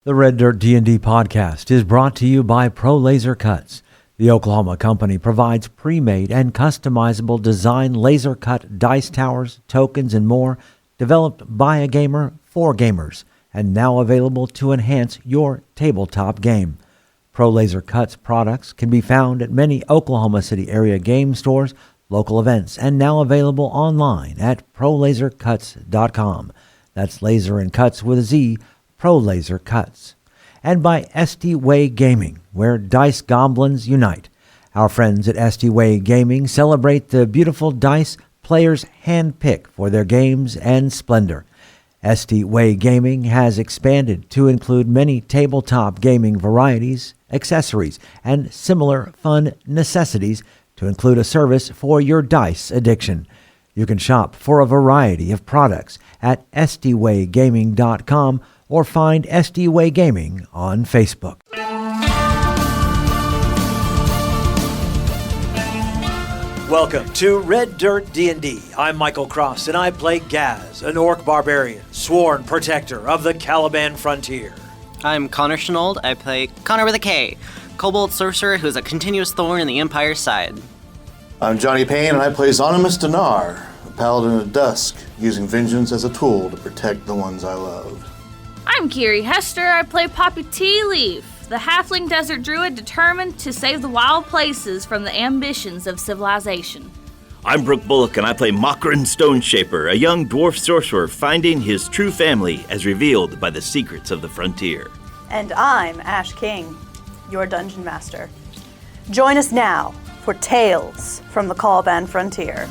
The Red Dirt D&D podcast is brought to you by Pro Laser Cuts. The Oklahoma company provides pre-made and customizable design laser cut dice towers, tokens, and more, developed by a gamer for gamers, and now available to enhance your tabletop game. Pro Laser Cuts products can be found at many Oklahoma City area game stores, local events, and now available online at prolasercuts.com. That's laser and cuts with a Z, Pro Laser Cuts. And by SD Way Gaming, where dice goblins unite. Our friends at SD Way Gaming celebrate the beautiful dice players handpick for their games and splendor. SD Way Gaming has expanded to include many tabletop gaming varieties, accessories, and similar fun necessities to include a service for your dice addiction. You can shop for a variety of products at sdwaygaming.com or find SD Way Gaming on Facebook. Welcome to Red Dirt D&D. I'm Michael Cross, and I play Gaz, an orc barbarian, sworn protector of the Caliban frontier. I'm Konnor Shenold. I play Konnor with a K, Kobold Sorcerer who's a continuous thorn in the Empire's side. I'm Johnny Payne, and I play Xonimus Dinar, a paladin of dusk, using vengeance as a tool to protect the ones I love. I'm Kiri Hester. I play Poppy Tea Leaf, the halfling desert druid determined to save the wild places from the ambitions of civilization. I'm Brooke Bullock, and I play Mokrin Stoneshaper, a young dwarf sorcerer finding his true family as revealed by the secrets of the frontier. And I'm Ash King, your dungeon master. Join us now for Tales from the Caliban Frontier.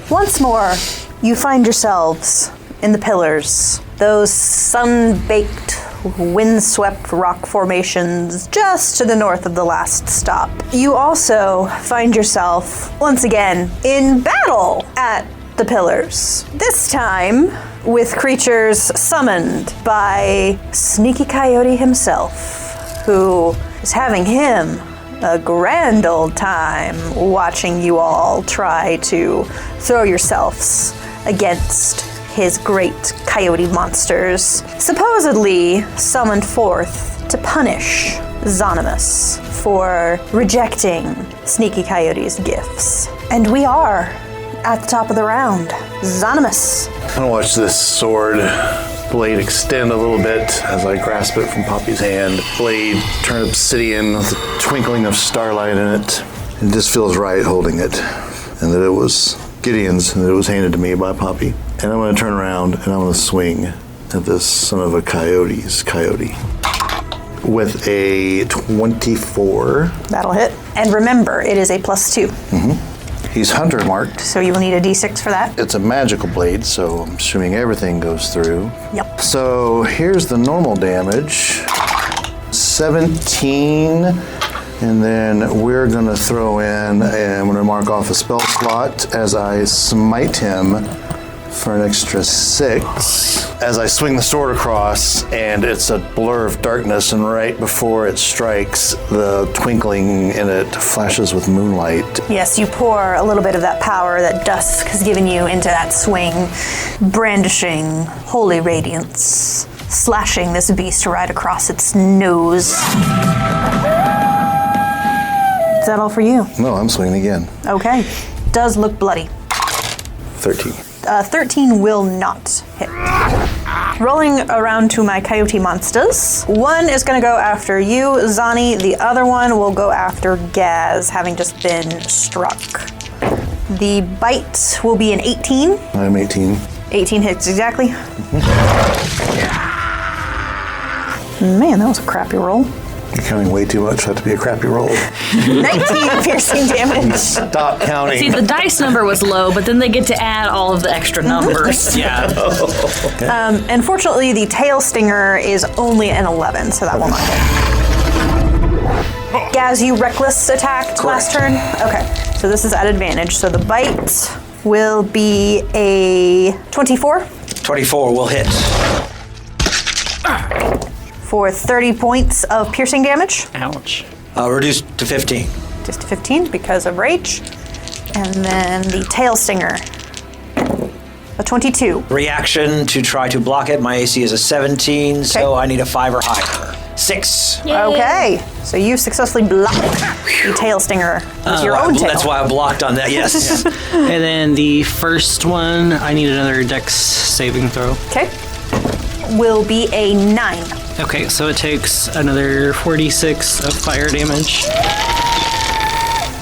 Once more, you find yourselves in the Pillars, those sun-baked, windswept rock formations just to the north of the last stop. You also find yourself, once again, in battle at the Pillars. This time with creatures summoned by Sneaky Coyote himself, who is having him a grand old time watching you all try to throw yourselves against his great coyote monsters, supposedly summoned forth to punish Xonimus for rejecting Sneaky Coyote's gifts. And we are at the top of the round. Xonimus. I'm gonna watch this sword blade extend a little bit as I grasp it from Poppy's hand. Blade turn obsidian with a twinkling of starlight in it. It just feels right holding it. And that it was Gideon's and that it was handed to me by Poppy. And I'm gonna turn around and I'm gonna swing at this son of a coyote's coyote. With a 24. That'll hit. And remember, it is a +2. Mm-hmm. He's hunter marked. So you will need a d6 for that. It's a magical blade, so I'm assuming everything goes through. Yep. So here's the normal damage. 17. And then we're gonna throw in, and I'm gonna mark off a spell slot as I smite him for an extra 6. As I swing the sword across, and it's a blur of darkness, and right before it strikes, the twinkling in it flashes with moonlight. Yes, you pour a little bit of that power that dusk has given you into that swing, brandishing holy radiance, slashing this beast right across its nose. Is that all for you? No, I'm swinging again. Okay. Does look bloody. 13. 13 will not hit. Rolling around to my coyote monsters. One is going to go after you, Zani. The other one will go after Gaz, having just been struck. The bite will be an 18. I'm 18. 18 hits exactly. Man, that was a crappy roll. You're counting way too much for it to be a crappy roll. 19 piercing damage. Stop counting. See, the dice number was low, but then they get to add all of the extra numbers. Yeah. Unfortunately, the tail stinger is only an 11, so that will not hit. Gaz, you reckless attacked last turn? Okay, so this is at advantage. So the bite will be a 24. 24 will hit. For 30 points of piercing damage. Ouch. Reduced to 15. Just to 15 because of rage. And then the tail stinger. A 22. Reaction to try to block it. My AC is a 17, so I need a 5 or higher. 6. Yay. Okay, so you successfully blocked the tail stinger with your own tail. That's why I blocked on that, yes. And then the first one, I need another dex saving throw. Okay. Will be a 9. Okay, so it takes another 46 of fire damage.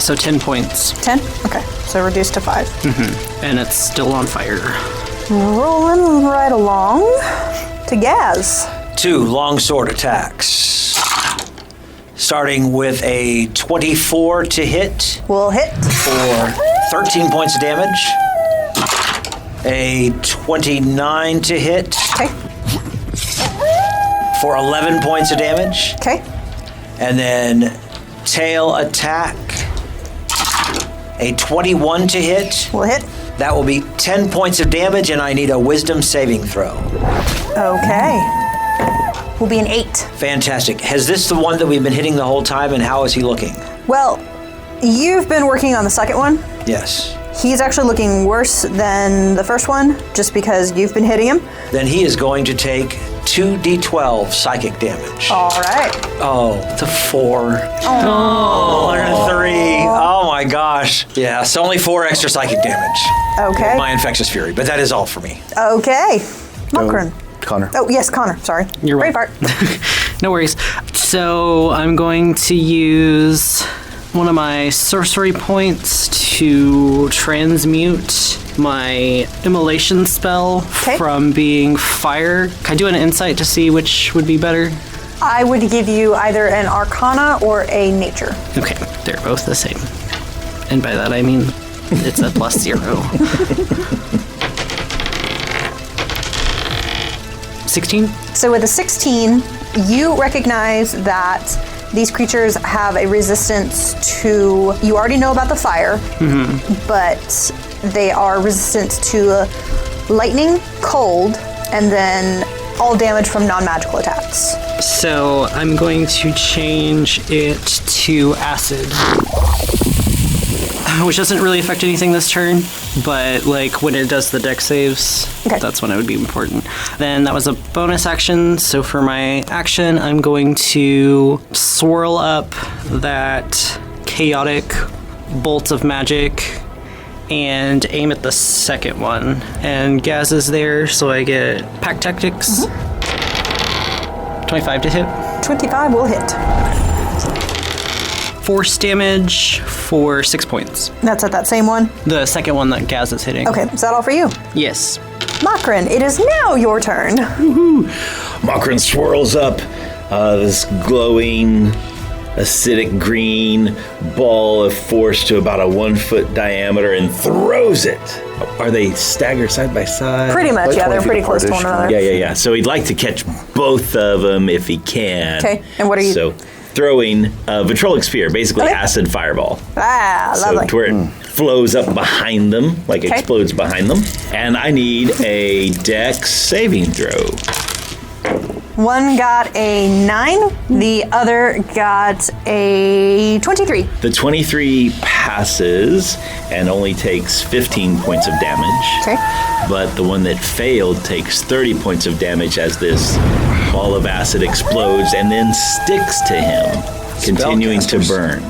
So 10 points. 10? Okay, so reduced to 5. And it's still on fire. Rolling right along to Gaz. 2 longsword attacks. Starting with a 24 to hit Will hit. for 13 points of damage. A 29 to hit Okay, for 11 points of damage. okay. And then tail attack. A 21 to hit. Will hit. That will be 10 points of damage, and I need a wisdom saving throw. Okay. Will be an 8. Fantastic. Has this the one that we've been hitting the whole time, and how is he looking? Well, you've been working on the second one. Yes. He's actually looking worse than the first one, just because you've been hitting him. Then he is going to take 2d12 psychic damage. All right. Oh, it's a 4. Oh, and a 3. Oh my gosh. Yeah, so only 4 extra psychic damage. Okay. My infectious fury, but that is all for me. Okay. Mokran. Konnor. Oh, yes, Konnor. Sorry. You're Great right. part. No worries. So I'm going to use one of my sorcery points to transmute my immolation spell from being fire. Can I do an insight to see which would be better? I would give you either an Arcana or a Nature. Okay, they're both the same. And by that I mean it's a +0. 16? So with a 16, you recognize that these creatures have a resistance to, you already know about the fire, but they are resistant to lightning, cold, and then all damage from non-magical attacks. So I'm going to change it to acid. Which doesn't really affect anything this turn, but like when it does the dex saves, that's when it would be important. Then that was a bonus action, so for my action, I'm going to swirl up that chaotic bolt of magic and aim at the second one. And Gaz is there, so I get pact tactics. 25 to hit. 25 will hit. Force damage for 6 points. That's at that same one? The second one that Gaz is hitting. Okay, is that all for you? Yes. Mokran, it is now your turn. Mokran swirls up this glowing, acidic green ball of force to about a 1 foot diameter and throws it. Are they staggered side by side? Pretty much, yeah, they're pretty close to one another. Yeah. So he'd like to catch both of them if he can. Okay, and what are you... So throwing a vitrolic sphere, basically acid fireball. Ah, lovely. So to where it flows up behind them, like explodes behind them. And I need a dex saving throw. One got a 9, the other got a 23. The 23 passes and only takes 15 points of damage. Okay. But the one that failed takes 30 points of damage as this ball of acid explodes and then sticks to him, continuing to burn.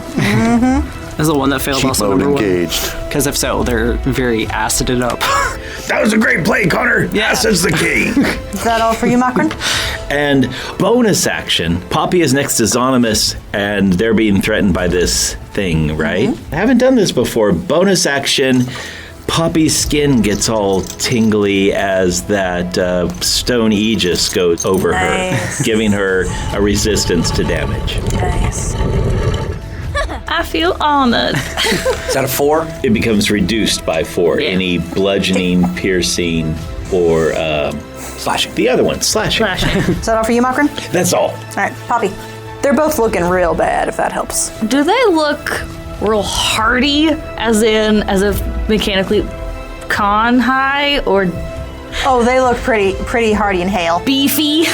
Is the one that failed Cheat also mode number engaged. one? Because if so, they're very acided up. That was a great play, Konnor. Yeah. Acid's the key. Is that all for you, Mokran? And bonus action, Poppy is next to Xonimus, and they're being threatened by this thing, right? I haven't done this before. Bonus action, Poppy's skin gets all tingly as that stone aegis goes over her, giving her a resistance to damage. Nice. I feel honored. Is that a 4? It becomes reduced by 4. Yeah. Any bludgeoning, piercing, or Slashing. the other one, slashing. Is that all for you, Mokran? That's all. All right, Poppy. They're both looking real bad, if that helps. Do they look real hardy, as if mechanically con high, or Oh, they look pretty hardy and hale. Beefy.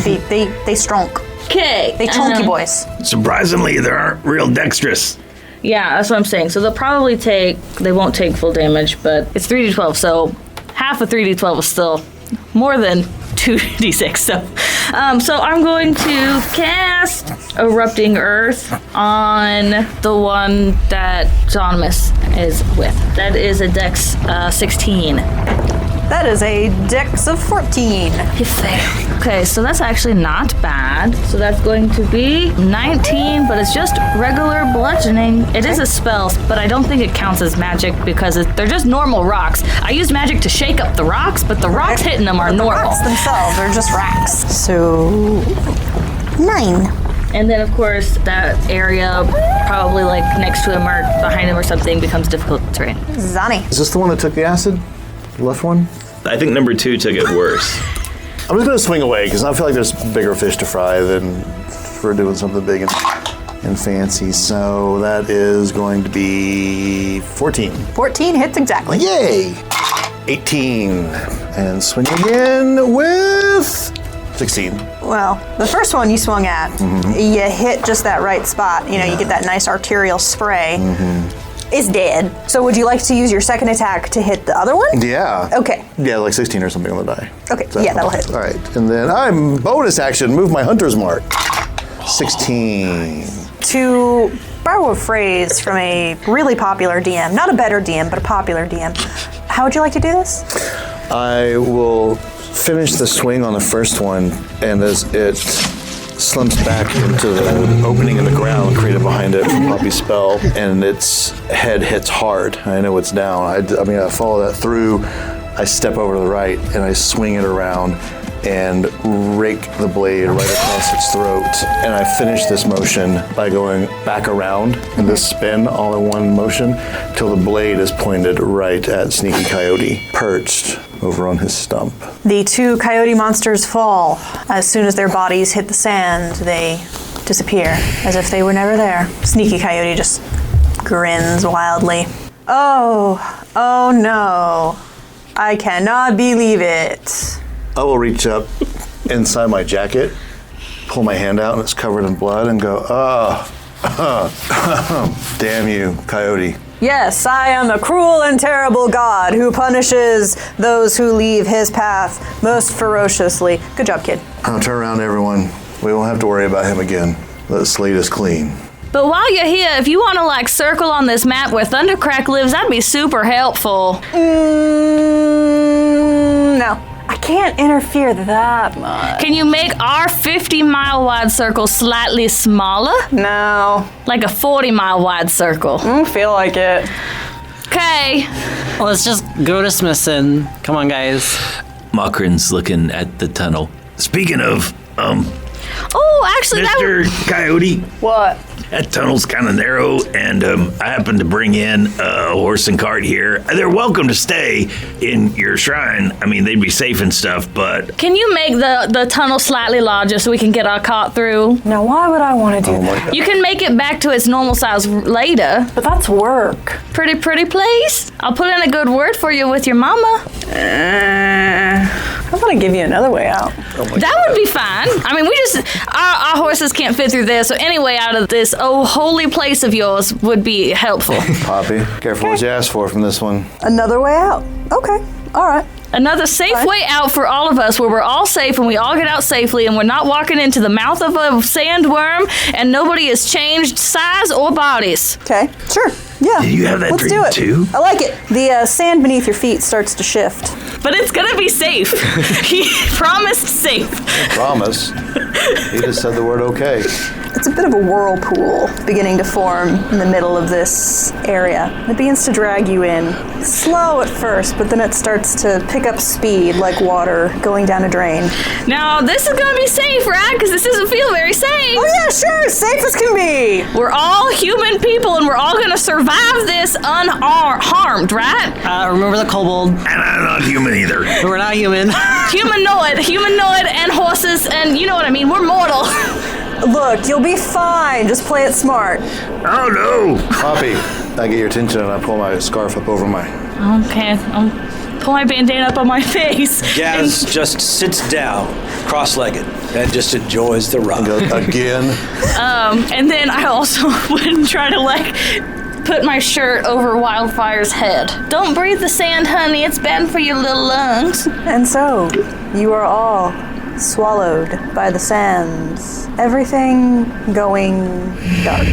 They strong. Okay. They chunky boys. Surprisingly, they aren't real dexterous. Yeah, that's what I'm saying. So they won't take full damage, but it's 3d12, so half of 3d12 is still more than 2d6. So I'm going to cast Erupting Earth on the one that Xonimus is with. That is a dex 16. That is a dex of 14. You fail. Okay, so that's actually not bad. So that's going to be 19, but it's just regular bludgeoning. It is a spell, but I don't think it counts as magic because they're just normal rocks. I use magic to shake up the rocks, but the rocks hitting them are normal. The rocks themselves are just racks. So 9. And then, of course, that area, probably like next to him or behind him or something, becomes difficult terrain. Zani. Is this the one that took the acid? The left one? I think number 2 took it worse. I'm just going to swing away because I feel like there's bigger fish to fry than we're doing something big and fancy. So that is going to be 14. 14 hits exactly. Yay! 18. And swing again with 16. Well, the first one you swung at, you hit just that right spot. You know, you get that nice arterial spray. Is dead. So would you like to use your second attack to hit the other one? Yeah. Okay. Yeah, like 16 or something on the die. Okay, yeah, that'll hit. All right, and then I'm bonus action, move my hunter's mark. 16. To borrow a phrase from a really popular DM, not a better DM, but a popular DM, how would you like to do this? I will finish the swing on the first one, and as it slumps back into the opening in the ground created behind it from Poppy's spell, and its head hits hard. I know it's down. I follow that through. I step over to the right, and I swing it around and rake the blade right across its throat. And I finish this motion by going back around in this spin all in one motion till the blade is pointed right at Sneaky Coyote, perched over on his stump. The 2 coyote monsters fall. As soon as their bodies hit the sand, they disappear, as if they were never there. Sneaky Coyote just grins wildly. Oh no. I cannot believe it. I will reach up inside my jacket, pull my hand out, and it's covered in blood, and go, damn you, Coyote. Yes, I am the cruel and terrible god who punishes those who leave his path most ferociously. Good job, kid. I'll turn around, everyone. We won't have to worry about him again. The slate is clean. But while you're here, if you want to circle on this map where Thundercrack lives, that'd be super helpful. No. I can't interfere that much. Can you make our 50-mile wide circle slightly smaller? No. Like a 40-mile wide circle. I don't feel like it. Okay. Well, let's just go to Smithson. Come on, guys. Makrin's looking at the tunnel. Speaking of, Oh, actually, Mr. Coyote. What? That tunnel's kind of narrow, and I happened to bring in a horse and cart here. They're welcome to stay in your shrine. I mean, they'd be safe and stuff, but... Can you make the tunnel slightly larger so we can get our cart through? Now, why would I want to do that? You can make it back to its normal size later. But that's work. Pretty place. I'll put in a good word for you with your mama. I'm going to give you another way out. That would be fine. I mean, our horses can't fit through there, so any way out of this holy place of yours would be helpful. Poppy, careful what you ask for from this one. Another way out. Okay. All right. Another safe way out for all of us where we're all safe and we all get out safely and we're not walking into the mouth of a sandworm and nobody has changed size or bodies. Okay. Sure. Yeah. Do you have that Let's dream do it. too? I like it. The sand beneath your feet starts to shift. But it's gonna be safe. He promised safe. Promise. He just said the word okay. It's a bit of a whirlpool beginning to form in the middle of this area. It begins to drag you in. Slow at first, but then it starts to pick up speed like water going down a drain. Now, this is gonna be safe, right? Because this doesn't feel very safe. Oh yeah, sure, safe as can be. We're all human people and we're all gonna survive this unharmed, right? Remember the kobold? And I'm not human either. We're not human. Humanoid and horses and you know what I mean, we're mortal. Look, you'll be fine. Just play it smart. Oh no! Poppy, I get your attention and I pull my scarf up over my... Okay, pull my bandana up on my face. Gaz just sits down, cross-legged, and just enjoys the ride. Again. And then I also would try to put my shirt over Wildfire's head. Don't breathe the sand, honey. It's bad for your little lungs. And so, you are all swallowed by the sands. Everything going dark.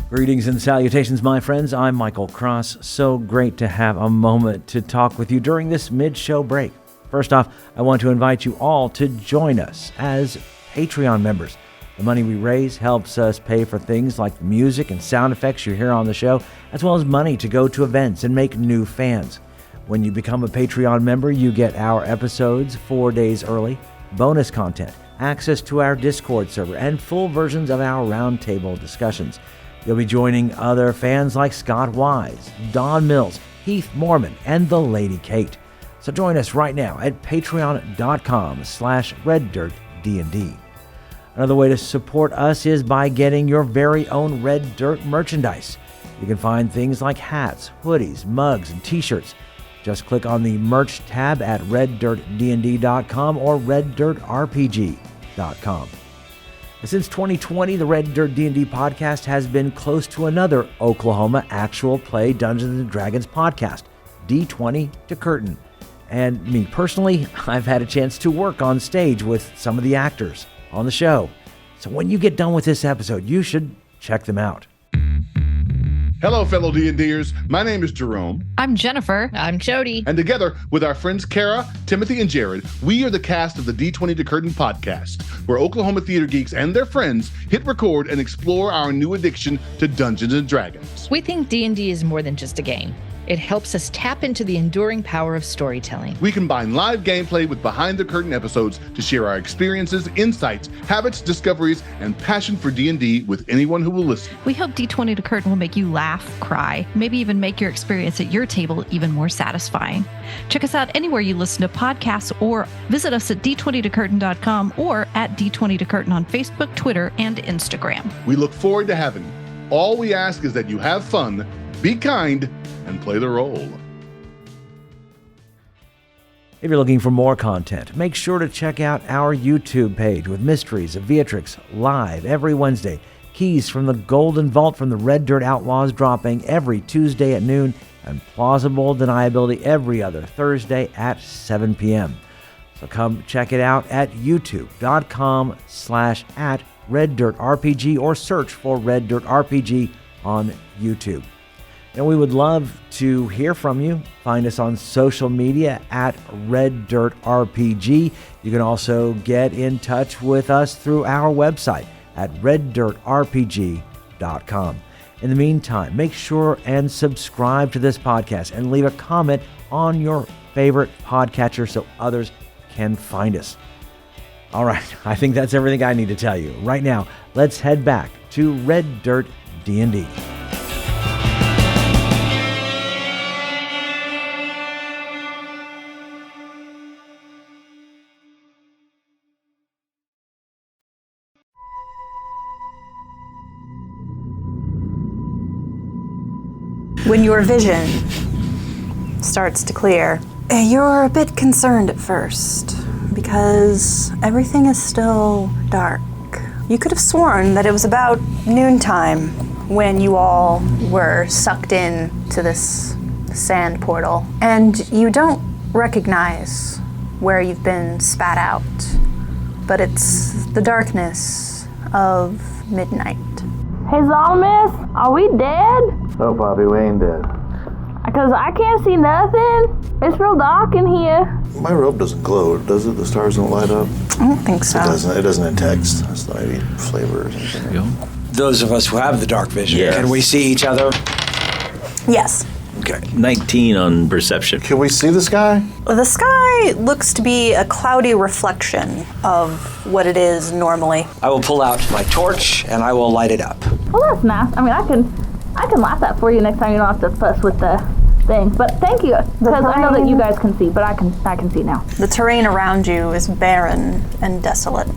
Greetings and salutations, my friends. I'm Michael Cross. So great to have a moment to talk with you during this mid-show break. First off, I want to invite you all to join us as Patreon members. The money we raise helps us pay for things like the music and sound effects you hear on the show, as well as money to go to events and make new fans. When you become a Patreon member, you get our episodes 4 days early, bonus content, access to our Discord server, and full versions of our roundtable discussions. You'll be joining other fans like Scott Wise, Don Mills, Heath Mormon, and the Lady Kate. So join us right now at patreon.com/reddirtdnd. Another way to support us is by getting your very own Red Dirt merchandise. You can find things like hats, hoodies, mugs, and t-shirts. Just click on the merch tab at reddirtdnd.com or reddirtrpg.com. Since 2020, the Red Dirt D&D podcast has been close to another Oklahoma actual play Dungeons & Dragons podcast, D20 to Curtain. And me personally, I've had a chance to work on stage with some of the actors on the show. So when you get done with this episode, you should check them out. Hello, fellow D&Ders. My name is Jerome. I'm Jennifer. I'm Jody. And together with our friends Kara, Timothy, and Jared, we are the cast of the D20 to Curtain podcast, where Oklahoma theater geeks and their friends hit record and explore our new addiction to Dungeons & Dragons. We think D&D is more than just a game. It helps us tap into the enduring power of storytelling. We combine live gameplay with behind-the-curtain episodes to share our experiences, insights, habits, discoveries, and passion for D&D with anyone who will listen. We hope D20 to Curtain will make you laugh, cry, maybe even make your experience at your table even more satisfying. Check us out anywhere you listen to podcasts or visit us at d20tocurtain.com or at D20 to Curtain on Facebook, Twitter, and Instagram. We look forward to having you. All we ask is that you have fun, be kind, and play the role. If you're looking for more content, make sure to check out our YouTube page with Mysteries of Beatrix live every Wednesday. Keys from the Golden Vault from the Red Dirt Outlaws dropping every Tuesday at noon, and Plausible Deniability every other Thursday at 7 p.m. So come check it out at youtube.com/@RedDirtRPG or search for Red Dirt RPG on YouTube. And we would love to hear from you. Find us on social media at Red Dirt RPG. You can also get in touch with us through our website at reddirtrpg.com. In the meantime, make sure and subscribe to this podcast and leave a comment on your favorite podcatcher so others can find us. All right, I think that's everything I need to tell you. Right now, let's head back to Red Dirt D&D. When your vision starts to clear, you're a bit concerned at first because everything is still dark. You could have sworn that it was about noontime when you all were sucked in to this sand portal, and you don't recognize where you've been spat out, but it's the darkness of midnight. Hey, Xonimus, are we dead? No, Bobby, we ain't dead. Because I can't see nothing. It's real dark in here. My robe doesn't glow, does it? The stars don't light up? I don't think so. It doesn't in text. It's not any flavor or something. Those of us who have the dark vision, Yes. can we see each other? Yes. Okay. 19 on perception. Can we see the sky? The sky looks to be a cloudy reflection of what it is normally. I will pull out my torch and I will light it up. Well, that's nice. I mean, I can light that for you next time. You don't have to fuss with the thing. But thank you, because I know that you guys can see, but I can see now. The terrain around you is barren and desolate.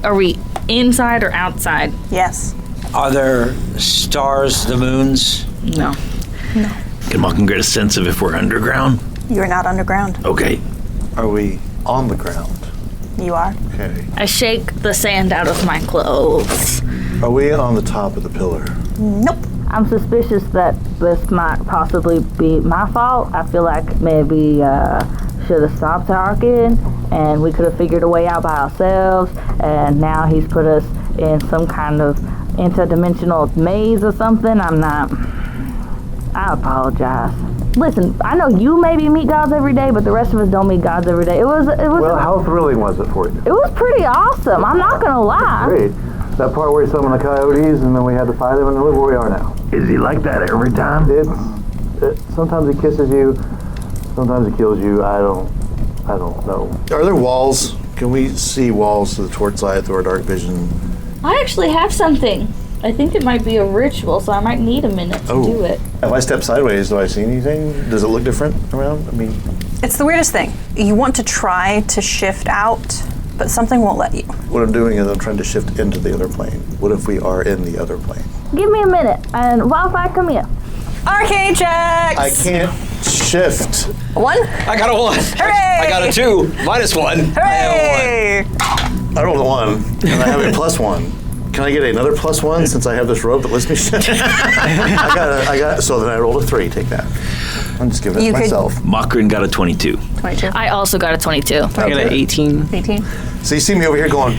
Are we inside or outside? Yes. Are there stars, the moons? No. Can Malkin get a sense of if we're underground? You're not underground. Okay. Are we on the ground? You are. Okay. I shake the sand out of my clothes. Are we on the top of the pillar? Nope. I'm suspicious that this might possibly be my fault. I feel like maybe should have stopped talking and we could have figured a way out by ourselves, and now he's put us in some kind of interdimensional maze or something. I apologize. Listen, I know you maybe meet gods every day, but the rest of us don't meet gods every day. It was. Well, how thrilling was it for you? It was pretty awesome. I'm not gonna lie. Great. That part where he summoned the coyotes and then we had to fight him and look where we are now. Is he like that every time? Sometimes he kisses you, sometimes he kills you. I don't know. Are there walls? Can we see walls to the torchlight through our dark vision? I actually have something. I think it might be a ritual, so I might need a minute to do it. If I step sideways, do I see anything? Does it look different around? I mean, It's the weirdest thing. You want to try to shift out, but something won't let you. what I'm doing is I'm trying to shift into the other plane. What if we are in the other plane? Give me a minute, and Wildfire, come here. Arcane checks! I can't shift. 1. I got a 1. Hooray! I got a 2. -1. Hooray! I rolled a 1, and I have a +1. Can I get another +1 since I have this rope that lets me shift? So then I rolled a 3. Take that. I'm just giving it to myself. Makrin got a 22. 22. I also got a 22. I got an 18. 18. So you see me over here going,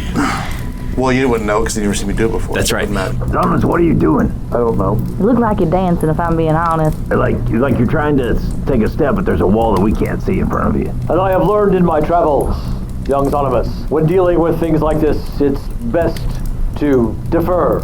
well, you wouldn't know because you never seen me do it before. That's right. Xonimus, what are you doing? I don't know. You look like you're dancing, if I'm being honest. Like you're trying to take a step, but there's a wall that we can't see in front of you. As I have learned in my travels, young Xonimus, when dealing with things like this, it's best to defer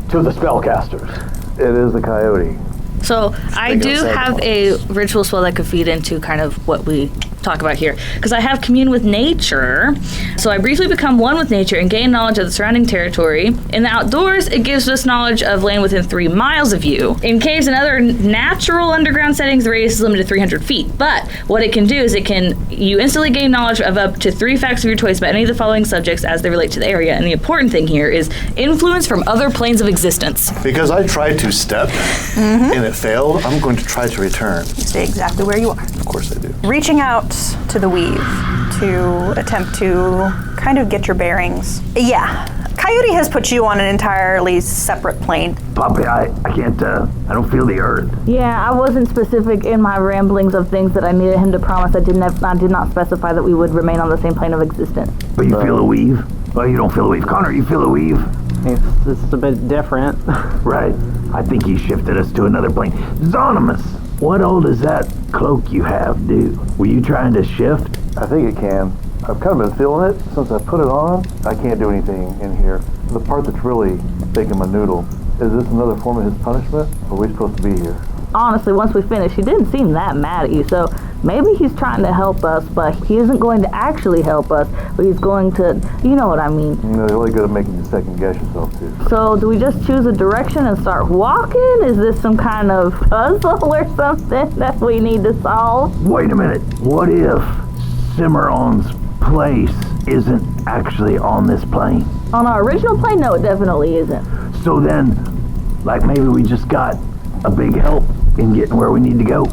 to the spellcasters. It is the coyote. So I do have a ritual spell that could feed into kind of what we talk about here, because I have commune with nature. So I briefly become one with nature and gain knowledge of the surrounding territory. In the outdoors, it gives us knowledge of land within 3 miles of you. In caves and other natural underground settings, the radius is limited to 300 feet. But what it can do is you instantly gain knowledge of up to 3 facts of your choice about any of the following subjects as they relate to the area. And the important thing here is influence from other planes of existence. Because I tried to step and it failed, I'm going to try to return. You stay exactly where you are. Of course I do. Reaching out to the weave to attempt to kind of get your bearings. Yeah. Coyote has put you on an entirely separate plane. Poppy, I can't, I don't feel the earth. Yeah, I wasn't specific in my ramblings of things that I needed him to promise. I did not specify that we would remain on the same plane of existence. But you feel a weave? Well, you don't feel a weave. Konnor, you feel a weave? It's a bit different. Right. I think he shifted us to another plane. Xonimus, what all does that cloak you have do? Were you trying to shift? I think it can. I've kind of been feeling it since I put it on. I can't do anything in here. The part that's really making my noodle, is this another form of his punishment? Or are we supposed to be here? Honestly, once we finish, he didn't seem that mad at you, so maybe he's trying to help us, but he isn't going to actually help us, but he's going to, you know what I mean. You know, you're really good at making you second guess yourself, too. So do we just choose a direction and start walking? Is this some kind of puzzle or something that we need to solve? Wait a minute. What if Cimarron's place isn't actually on this plane? On our original plane? No, it definitely isn't. So then, like maybe we just got a big help in getting where we need to go.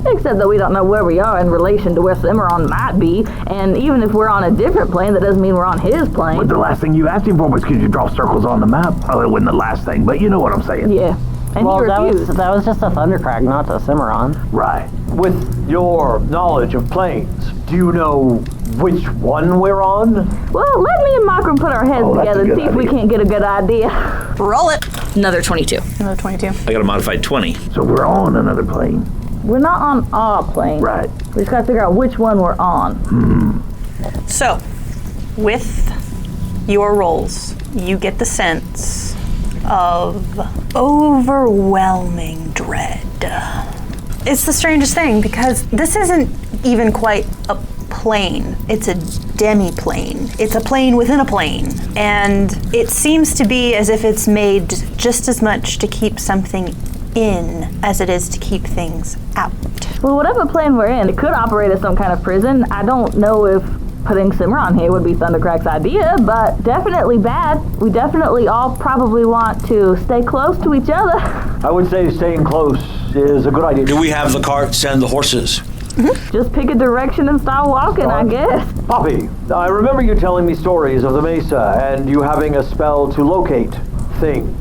Except that we don't know where we are in relation to where Cimarron might be, and even if we're on a different plane, that doesn't mean we're on his plane. But the last thing you asked him for was could you draw circles on the map? Oh, it wasn't the last thing, but you know what I'm saying. Yeah. And Well, he that refused. was just a thundercrack, not a Cimarron. Right. With your knowledge of planes, do you know which one we're on? Well, let me and Makram put our heads that's together a and good see if we idea. can't get a good idea. Roll it. Another 22. Another 22. I got a modified 20. So we're on another plane. We're not on our plane. Right. We just gotta figure out which one we're on. So, with your rolls, you get the sense of overwhelming dread. It's the strangest thing because this isn't even quite a plane. It's a demi-plane. It's a plane within a plane. And it seems to be as if it's made just as much to keep something in as it is to keep things out. Well, whatever plan we're in, it could operate as some kind of prison. I don't know if putting Cimarron here would be Thundercrack's idea, but definitely bad. We definitely all probably want to stay close to each other. I would say staying close is a good idea. Do we have the carts and the horses? Just pick a direction and start walking, I guess. Poppy, I remember you telling me stories of the Mesa and you having a spell to locate things.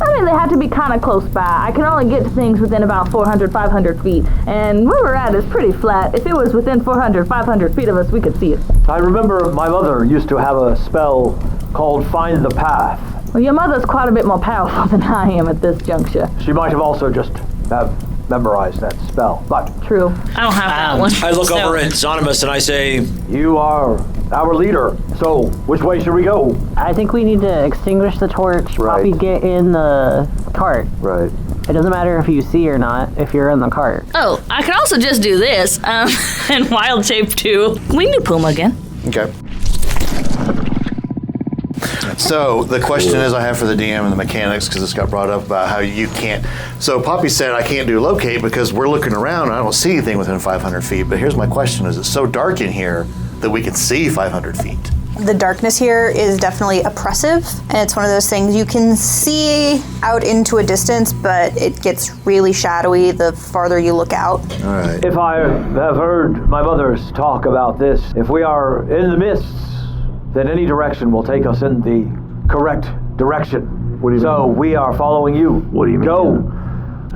I mean, they have to be kind of close by. I can only get to things within about 400, 500 feet. And where we're at is pretty flat. If it was within 400, 500 feet of us, we could see it. I remember my mother used to have a spell called Find the Path. Well, your mother's quite a bit more powerful than I am at this juncture. She might have also just have memorized that spell, but... True. I don't have that one. I look over at Xonimus and I say, You are our leader, so which way should we go? I think we need to extinguish the torch, Poppy get in the cart. Right. It doesn't matter if you see or not, if you're in the cart. Oh, I could also just do this, and wild shape too. We can do Puma again. Okay. So the question is I have for the DM and the mechanics, because this got brought up about how you can't. So Poppy said I can't do locate because we're looking around and I don't see anything within 500 feet. But here's my question: is it so dark in here that we can see 500 feet? The darkness here is definitely oppressive, and it's one of those things you can see out into a distance, but it gets really shadowy the farther you look out. All right. If I have heard my mother's talk about this, if we are in the mists, then any direction will take us in the correct direction. What do you So mean? we are following you. What do you mean? Go.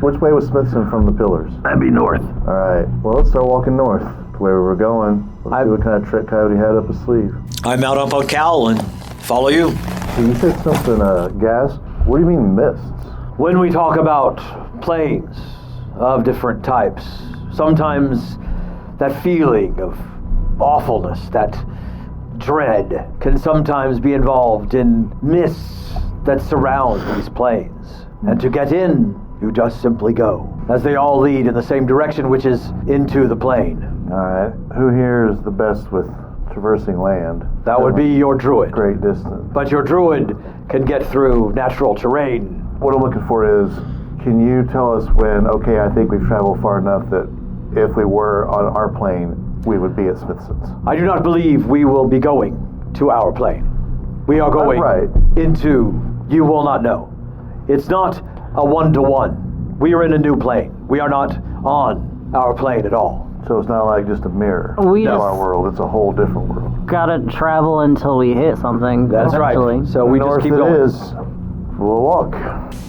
Which way was Smithson from the pillars? That'd be north. All right. Well, let's start walking north to where we were going. Let's see what kind of trick Coyote had up his sleeve. I mount up on Cal and follow you. You said something, gas? What do you mean mists? When we talk about planes of different types, sometimes that feeling of awfulness, that dread, can sometimes be involved in mists that surround these planes. And to get in, you just simply go, as they all lead in the same direction, which is into the plane. All right. Who here is the best with traversing land? That would be your druid. Great distance. But your druid can get through natural terrain. What I'm looking for is, can you tell us when, okay, I think we've traveled far enough that if we were on our plane, we would be at Smithson's? I do not believe we will be going to our plane. We are going into, you will not know. It's not a one-to-one. We are in a new plane. We are not on our plane at all. So it's not like just a mirror We of just our world. It's a whole different world. gotta travel until we hit something. That's eventually. right. So we just North keep it going. is. We'll walk.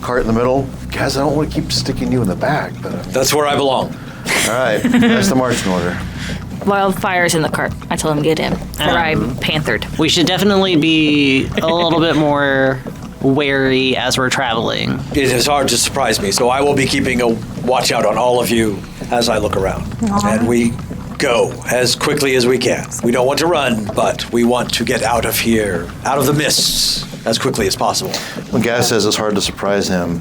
Cart in the middle. Guys, I don't want to keep sticking you in the back, but That's where I belong. all right. That's the marching order. Wildfire's in the cart. I told him to get in. Or I panthered. We should definitely be a little bit more wary as we're traveling. It is hard to surprise me, so I will be keeping a watch out on all of you as I look around. And we go as quickly as we can. We don't want to run, but we want to get out of here, out of the mists, as quickly as possible. When Gaz says it's hard to surprise him,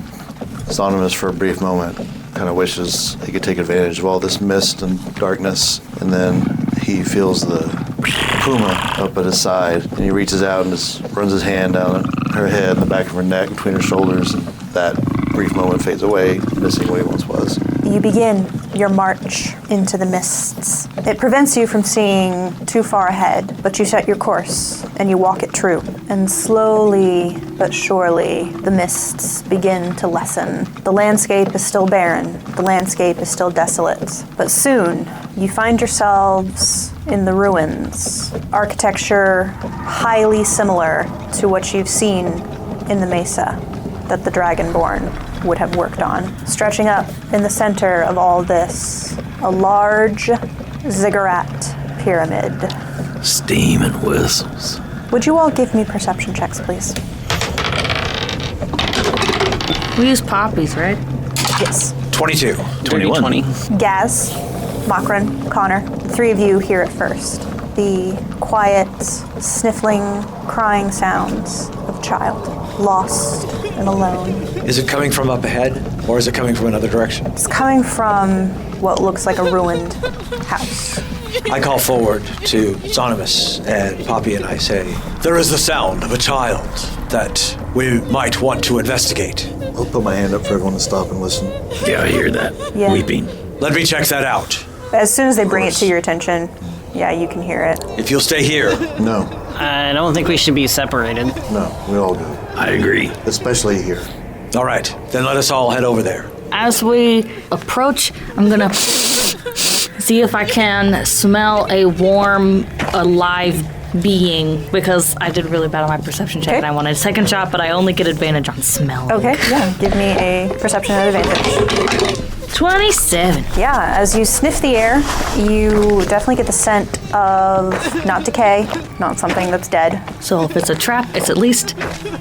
Xonimus for a brief moment kind of wishes he could take advantage of all this mist and darkness, and then he feels the puma up at his side, and he reaches out and just runs his hand down her head, the back of her neck, between her shoulders, and that brief moment fades away, missing what he once was. You begin your march into the mists. It prevents you from seeing too far ahead, but you set your course and you walk it true. And slowly but surely, the mists begin to lessen. The landscape is still barren. The landscape is still desolate. But soon, you find yourselves in the ruins. Architecture highly similar to what you've seen in the Mesa that the Dragonborn would have worked on. Stretching up in the center of all this, a large ziggurat pyramid. Steam and whistles. Would you all give me perception checks, please? We use poppies, right? Yes. 22. 21. 20. Gaz, Makran, Konnor, the three of you hear it first. The quiet, sniffling, crying sounds of a child, lost and alone. Is it coming from up ahead, or is it coming from another direction? It's coming from what looks like a ruined house. I call forward to Xonimus and Poppy and I say, there is the sound of a child that we might want to investigate. I'll put my hand up for everyone to stop and listen. Yeah, I hear that. Yeah. Weeping. Let me check that out. As soon as they bring it to your attention, yeah, you can hear it. If you'll stay here. No. I don't think we should be separated. No, we all go. I agree. Especially here. All right, then let us all head over there. As we approach, I'm gonna see if I can smell a warm, alive being, because I did really bad on my perception check and I wanted a second shot, but I only get advantage on smell. Okay, yeah. Give me a perception at advantage. 27. Yeah, as you sniff the air, you definitely get the scent of not decay, not something that's dead. So if it's a trap, it's at least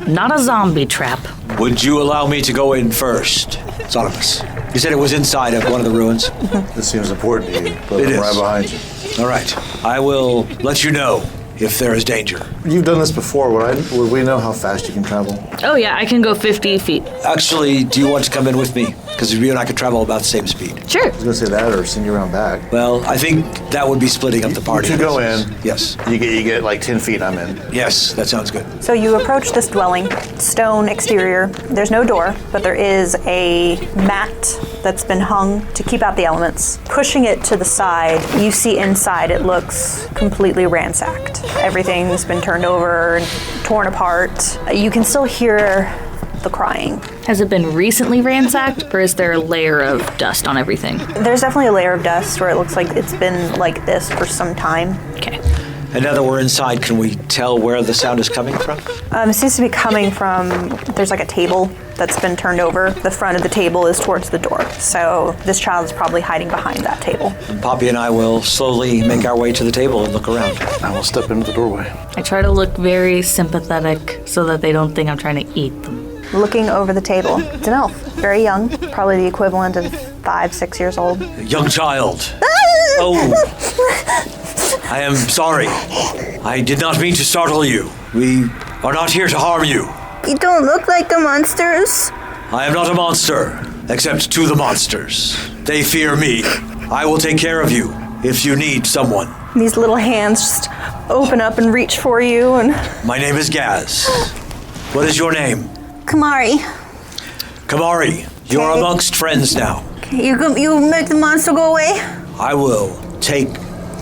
not a zombie trap. Would you allow me to go in first, Xonimus? You said it was inside of one of the ruins? This seems important to you, but It I'm is. right behind you. All right, I will let you know if there is danger. You've done this before. Would we know how fast you can travel? Oh yeah, I can go 50 feet. Actually, do you want to come in with me? Because you and I could travel about the same speed. Sure. I was going to say that or send you around back. Well, I think that would be splitting up the party. You go in. Yes. You get like 10 feet, I'm in. Yes, that sounds good. So you approach this dwelling, stone exterior. There's no door, but there is a mat that's been hung to keep out the elements. Pushing it to the side, you see inside it looks completely ransacked. Everything's been turned over and torn apart. You can still hear the crying. Has it been recently ransacked, or is there a layer of dust on everything? There's definitely a layer of dust where it looks like it's been like this for some time. Okay. And now that we're inside, can we tell where the sound is coming from? It seems to be coming from, there's like a table that's been turned over. The front of the table is towards the door. So this child is probably hiding behind that table. And Poppy and I will slowly make our way to the table and look around. I will step into the doorway. I try to look very sympathetic so that they don't think I'm trying to eat them. Looking over the table, it's an elf, very young, probably the equivalent of 5-6 years old. A young child. Oh. I am sorry. I did not mean to startle you. We are not here to harm you. You don't look like the monsters. I am not a monster, except to the monsters. They fear me. I will take care of you if you need someone. These little hands just open up and reach for you and... My name is Gaz. What is your name? Kamari. Kamari, you are amongst friends now. You make the monster go away? I will take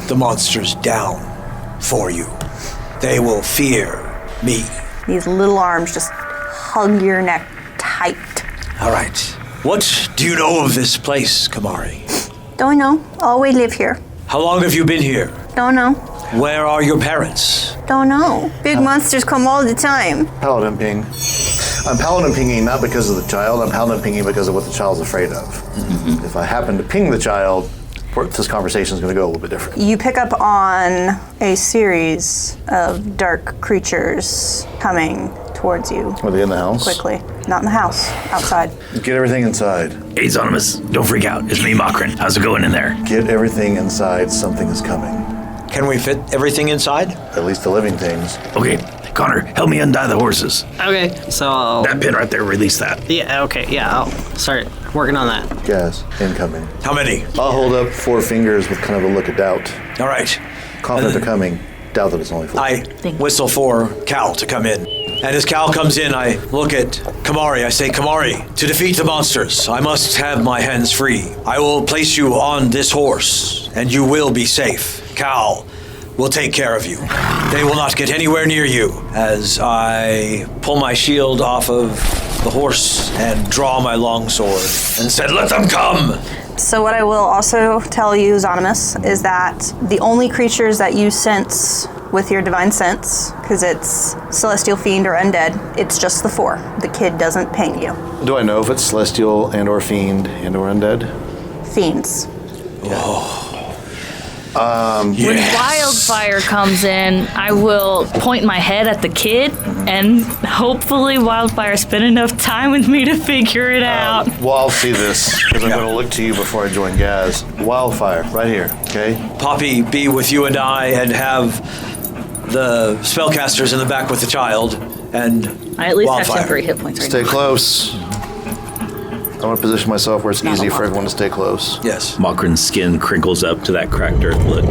the monsters down for you. They will fear me. These little arms just hug your neck tight. All right. What do you know of this place, Kamari? Don't know. Always live here. How long have you been here? Don't know. Where are your parents? Don't know. Big monsters come all the time. Paladin ping. I'm paladin pinging not because of the child. I'm paladin pinging because of what the child's afraid of. Mm-hmm. If I happen to ping the child, this conversation is going to go a little bit different. You pick up on a series of dark creatures coming towards you. Are they in the house? Quickly. Not in the house. Outside. Get everything inside. Hey, Xonimus, don't freak out. It's me, Makrin. How's it going in there? Get everything inside. Something is coming. Can we fit everything inside? At least the living things. Okay, Konnor, help me untie the horses. Okay, so That pin right there, release that. yeah, okay, yeah, I'll start working on that. Gas incoming. How many? I'll hold up 4 fingers with kind of a look of doubt. All right. Confident they're coming. Doubt that it's only 4. I whistle for Cal to come in. And as Cal comes in, I look at Kamari. I say, Kamari, to defeat the monsters, I must have my hands free. I will place you on this horse, and you will be safe. Cal will take care of you. They will not get anywhere near you. As I pull my shield off of the horse and draw my longsword and said, let them come! So what I will also tell you, Xonimus, is that the only creatures that you sense with your divine sense, because it's celestial, fiend, or undead, it's just the 4. The kid doesn't ping you. Do I know if it's celestial and or fiend and or undead? Fiends. When Wildfire comes in, I will point my head at the kid, and hopefully Wildfire spent enough time with me to figure it out. Well, I'll see this, because I'm going to look to you before I join Gaz. Wildfire, right here, okay? Poppy, be with you and I, and have the spellcasters in the back with the child, and I at least Wildfire. have temporary hit points right Stay now. close. I want to position myself where it's easy for everyone to stay close. Yes. Makrin's skin crinkles up to that cracked earthwood.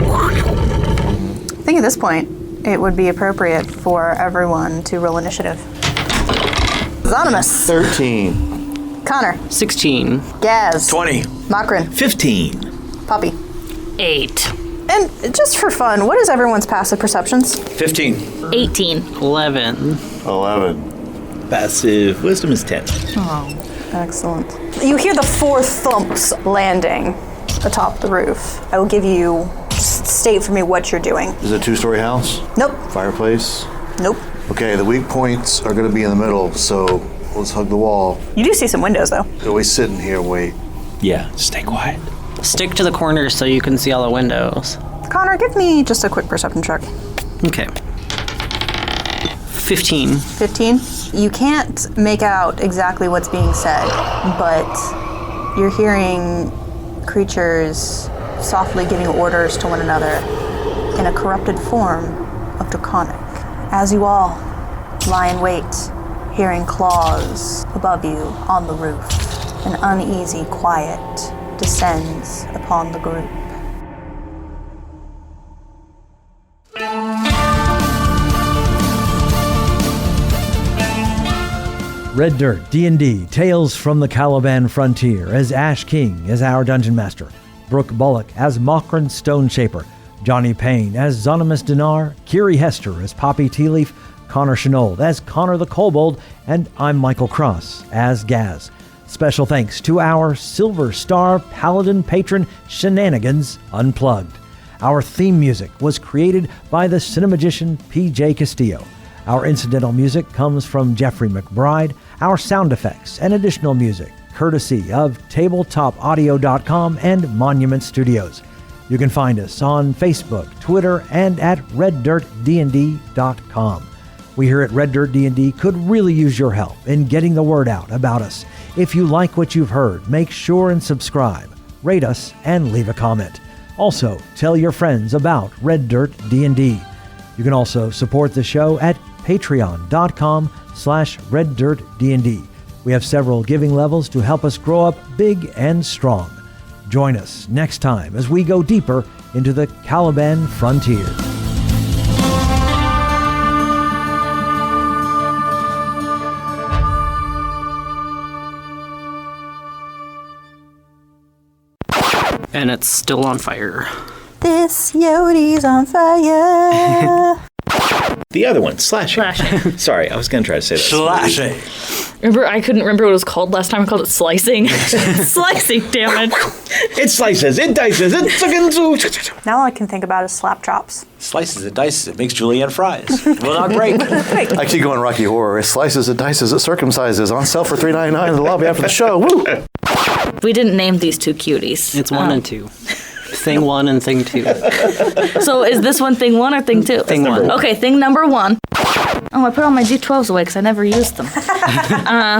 I think at this point, it would be appropriate for everyone to roll initiative. Xonimus. 13. Konnor. 16. Gaz. 20. Makrin. 15. Poppy. 8. And just for fun, what is everyone's passive perceptions? 15. 18. 11. 11. Passive wisdom is 10. Oh, excellent. You hear the 4 thumps landing atop the roof. I will give you, just state for me what you're doing. Is it a 2-story house? Nope. Fireplace? Nope. Okay, the weak points are going to be in the middle, so let's hug the wall. You do see some windows, though. Are we sitting here? Wait. Yeah, stay quiet. Stick to the corners so you can see all the windows. Konnor, give me just a quick perception check. Okay. 15. 15? You can't make out exactly what's being said, but you're hearing creatures softly giving orders to one another in a corrupted form of Draconic. As you all lie in wait, hearing claws above you on the roof, an uneasy quiet descends upon the group. Red Dirt D&D Tales from the Caliban Frontier as Ash King as our Dungeon Master, Brooke Bullock as Makrin Stoneshaper, Johnny Payne as Xonimus Dinar, Kiri Hester as Poppy Tealeaf, Connor Shenold as Konnor the Kobold, and I'm Michael Cross as Gaz. Special thanks to our Silver Star Paladin patron Shenanigans Unplugged. Our theme music was created by the cinemagician PJ Castillo. Our incidental music comes from Jeffrey McBride. Our sound effects and additional music courtesy of tabletopaudio.com and Monument Studios. You can find us on Facebook, Twitter, and at reddirtdnd.com. We here at Red Dirt D&D could really use your help in getting the word out about us. If you like what you've heard, make sure and subscribe, rate us, and leave a comment. Also, tell your friends about Red Dirt D&D. You can also support the show at patreon.com/reddirtdnd. We have several giving levels to help us grow up big and strong. Join us next time as we go deeper into the Caliban Frontier. And it's still on fire. This Yode's on fire. The other one, slashing. Sorry, I was going to try to say that. Slashing. Remember, I couldn't remember what it was called last time. I called it slicing. Slicing, damn it. It slices, it dices, it... Now all I can think about is slap chops. Slices it, dices it, makes julienne fries. Will not break. I keep going Rocky Horror. It slices, it dices, it circumcises. On sale for $3.99 in the lobby after the show. Woo! We didn't name these two cuties. It's 1 and 2. Thing 1 and thing 2. So is this one thing 1 or thing 2? Thing 1. Okay, thing number 1. Oh, I put all my D12s away because I never used them. I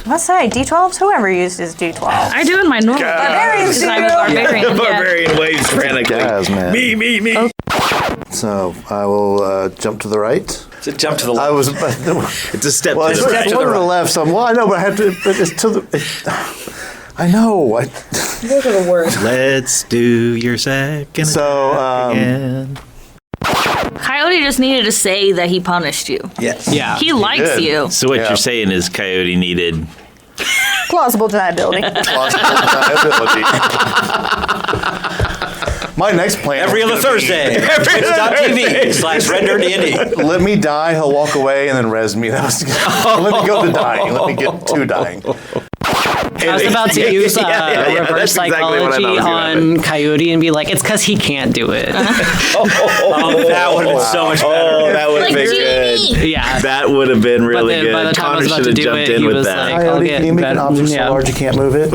must say, D12s, whoever uses D12. I do in my normal. Barbarians do. I'm a barbarian. Barbarian waves frantically. Gaz, man. Me. Okay. So I will jump to the right. It's a jump to the left. I was. It's a step Well, to it's the right. to the left. So I know, but I have to. But it's to the. I know. Those are the worst. Let's do your second So, again. Coyote just needed to say that he punished you. Yes. Yeah. He likes did. you. So what Yeah. you're saying is Coyote needed... Plausible deniability. My next plan. Every is other gonna be- Thursday. Twitch.tv/RedDirtDND. Let me die. He'll walk away and then res me. That was, let me go to dying. Let me get to dying. I was about to use reverse that's exactly what I psychology thought was gonna on Coyote and be like, it's because he can't do it. That would have been so much better. Oh, that would have Like been Genie! good. Yeah. That would have been really then good. by the time I was Connor about should to have do jumped it, in he with was that. like, I'll Coyote, get can you make an better. object so Yeah. large you can't move it?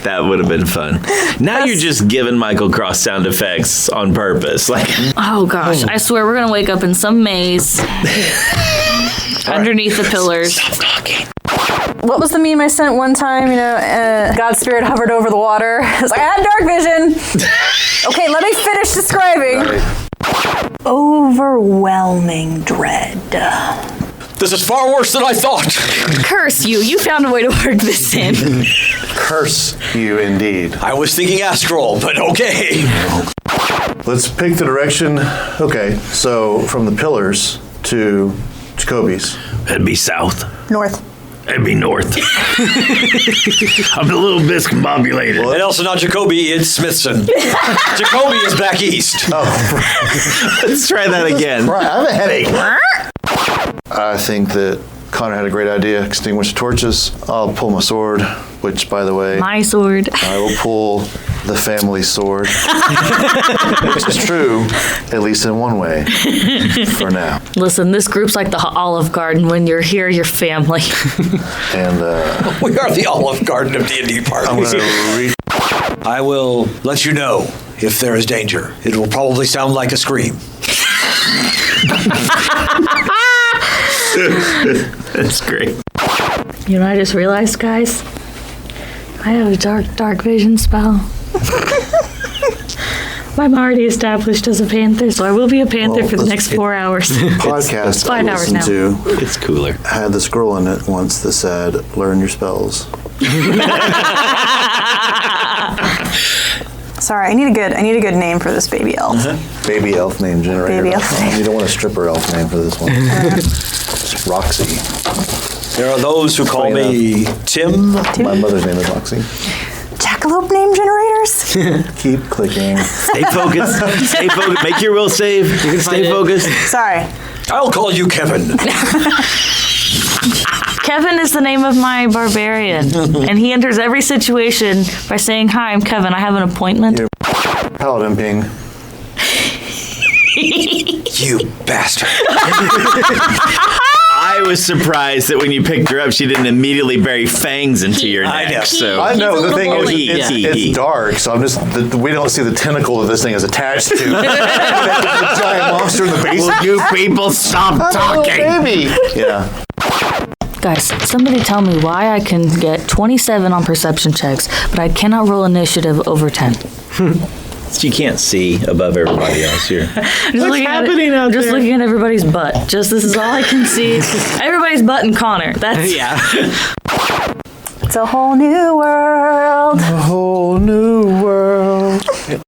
That would have been fun. Now you're just giving Michael Cross sound effects on purpose. Like, Oh gosh, I swear we're gonna wake up in some maze underneath the pillars. What was the meme I sent one time? God's spirit hovered over the water. It's like, I had dark vision. Okay, let me finish describing. Overwhelming dread. This is far worse than I thought. Curse you! You found a way to work this in. Curse you indeed. I was thinking astral, but okay. Let's pick the direction. Okay, so from the pillars to Jacoby's. that'd be south. North. That'd be north. I'm a little discombobulated. And also not Jacoby, it's Smithson. Jacoby is back east. Let's try that again. Right, I have a headache. I think that Konnor had a great idea. Extinguish the torches. I'll pull my sword, which, by the way... My sword. I will pull the family sword. Which is true, at least in one way, for now. Listen, this group's like the Olive Garden. When you're here, you're family. And we are the Olive Garden of D&D parties. I will let you know if there is danger. It will probably sound like a scream. That's great. You know, I just realized, guys, I have a dark vision spell. I'm already established as a panther, so I will be a panther for the next 4 hours. Podcast it's 5 I hours listened now. It's cooler. Had the scroll in it once that said, learn your spells. Sorry, I need a good name for this baby elf. Baby elf name generator. Baby elf name. You don't want a stripper elf name for this one. It's Roxy. There are those who call me Tim. My mother's name is Roxy. Jackalope name generators? Keep clicking. Stay focused. Stay focused. Make your will save. Stay focused. Sorry. I'll call you Kevin. Kevin is the name of my barbarian, and he enters every situation by saying, "Hi, I'm Kevin. I have an appointment." Paladin ping. You bastard. I was surprised that when you picked her up, she didn't immediately bury fangs into your neck. I know. So I know. The thing is, he. it's dark, so we don't see the tentacle that this thing is attached to. The giant monster in the basement. Will you people stop talking? Baby. Yeah. Guys, somebody tell me why I can get 27 on perception checks, but I cannot roll initiative over 10. You can't see above everybody else here. What's happening out there? Just looking at everybody's butt. This is all I can see. Everybody's butt and Konnor. That's Yeah. It's a whole new world. A whole new